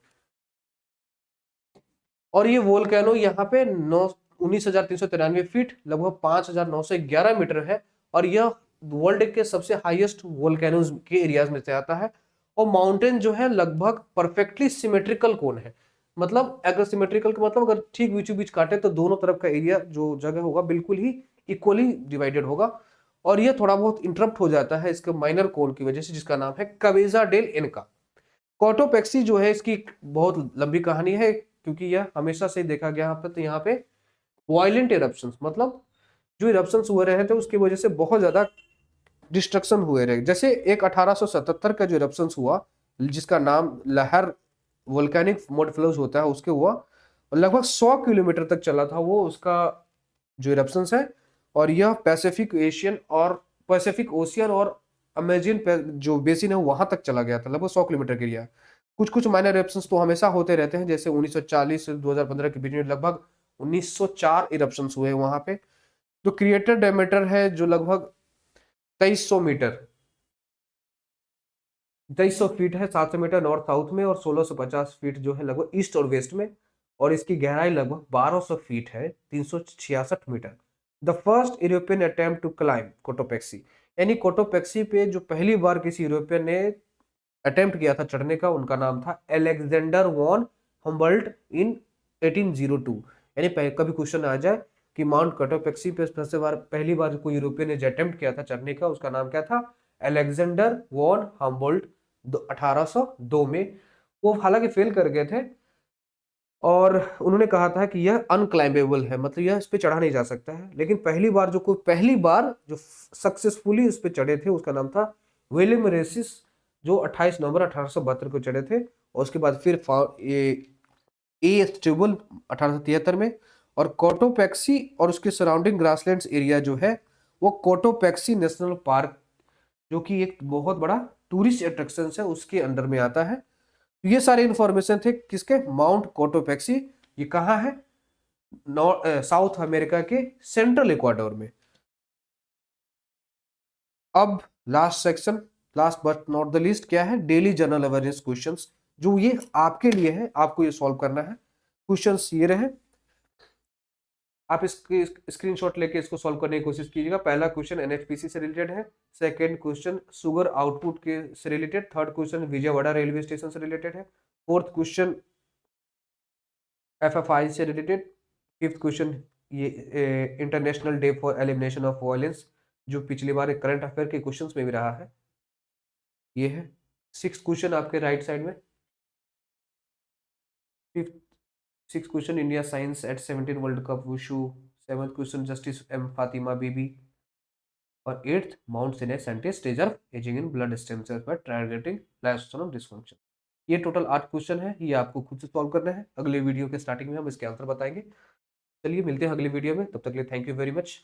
और ये वोल्केनो यहाँ पे 19,393 फीट लगभग 5,911 मीटर है। और यह वर्ल्ड के सबसे हाईएस्ट वोल्केनोज के एरियाज में से आता है। और माउंटेन जो है लगभग परफेक्टली सिमेट्रिकल कोन है। मतलब अगर सिमेट्रिकल का मतलब अगर ठीक बीचों बीच काटे तो दोनों तरफ का एरिया जो जगह होगा बिल्कुल ही इक्वली डिवाइडेड होगा। और यह थोड़ा बहुत इंटरप्ट हो जाता है इसके माइनर कोन की वजह से, जिसका नाम है कबेजा डेल इनका। कोटोपैक्सी जो है इसकी बहुत लंबी कहानी है, क्योंकि यह हमेशा से देखा गया यहाँ पे। तो यहाँ पे वायलेंट इरप्शंस, मतलब जो इरप्शंस हुए रहे थे उसकी वजह से बहुत ज्यादा डिस्ट्रक्शन हुए रहे। जैसे एक 1877 का जो इरप्शंस हुआ, जिसका नाम लहर वोल्केनिक मोडफ्लोज होता है, उसके हुआ, और लगभग 100 किलोमीटर तक चला था वो उसका जो इरप्शंस है। और यह पैसिफिक ओशियन और अमेजियन जो बेसिन है वहां तक चला गया था, लगभग 100 किलोमीटर के एरिया। कुछ कुछ माइनर इरप्शंस तो हमेशा होते रहते हैं, जैसे 1940 से 2015 के बीच में लगभग 1904 इरप्शंस हुए वहां पे। जो क्रिएटर डायमीटर है जो लगभग 2300 मीटर, 2300 फीट है, 700 मीटर नॉर्थ साउथ में, और 1650 फीट जो है लगभग ईस्ट और वेस्ट में। और इसकी गहराई लगभग 1200 फीट है, 366 metre. The first European attempt to climb Cotopaxi, यानी कोटोपैक्सी पे जो पहली बार किसी यूरोपियन ने अटेम्प्ट किया था चढ़ने का, उनका नाम था अलेक्जेंडर वॉन हम्बल्ट इन 1802। यानी कभी क्वेश्चन आ जाए कि माउंट कोटोपैक्सी पे पहली बार कोई यूरोपियन ने जो अटेम्प्ट किया था चढ़ने का, उसका नाम क्या था? Alexander von Humboldt. 1802 में। वो हालांकि फेल कर गए थे, और उन्होंने कहा था कि यह अनक्लाइमेबल है, मतलब यह इस पे चढ़ा नहीं जा सकता है। लेकिन पहली बार जो सक्सेसफुली उस पे चढ़े थे उसका नाम था विलियम रेसिस, जो 28 नवंबर 1872 को चढ़े थे। और उसके बाद फिर ए स्टेबल 1873 में, और कोटोपैक्सी और उसके सराउंडिंग ग्रासलैंड्स एरिया जो है वो कोटोपैक्सी नेशनल पार्क, जो कि एक बहुत बड़ा टूरिस्ट अट्रैक्शन है, उसके अंडर में आता है। ये सारे इंफॉर्मेशन थे किसके, माउंट कोटोपैक्सी। ये कहाँ है, साउथ अमेरिका के सेंट्रल इक्वाडोर में। अब last section, last but not the least, क्या है, डेली जनरल अवेयरनेस क्वेश्चंस, जो ये आपके लिए है, आपको ये सॉल्व करना है। क्वेश्चंस ये रहे, आप इसके स्क्रीनशॉट लेके इसको सॉल्व करने की कोशिश कीजिएगा। पहला क्वेश्चन एनएचपीसी से रिलेटेड है, सेकंड क्वेश्चन शुगर आउटपुट के से related, third question Vijayawada railway station से रिलेटेड है, फोर्थ क्वेश्चन एफएफआई से रिलेटेड, फिफ्थ क्वेश्चन ये international day for elimination of violence, जो पिछली बार एक करंट अफेयर के क्वेश्चंस में भी रहा है, ये है। सिक्स क्वेश्चन आपके राइट साइड में, fifth six question India science at 17 world cup wushu, seventh question justice M Fathima Beevi, और eighth mount Sinai scientist stage of ageing in blood stem cells by targeting lysosome dysfunction. ये total 8 question है, ये आपको खुद से solve करना है। अगले वीडियो के स्टार्टिंग में हम इसके आंसर बताएंगे। चलिए मिलते हैं अगले वीडियो में, तब तक के लिए थैंक यू वेरी मच।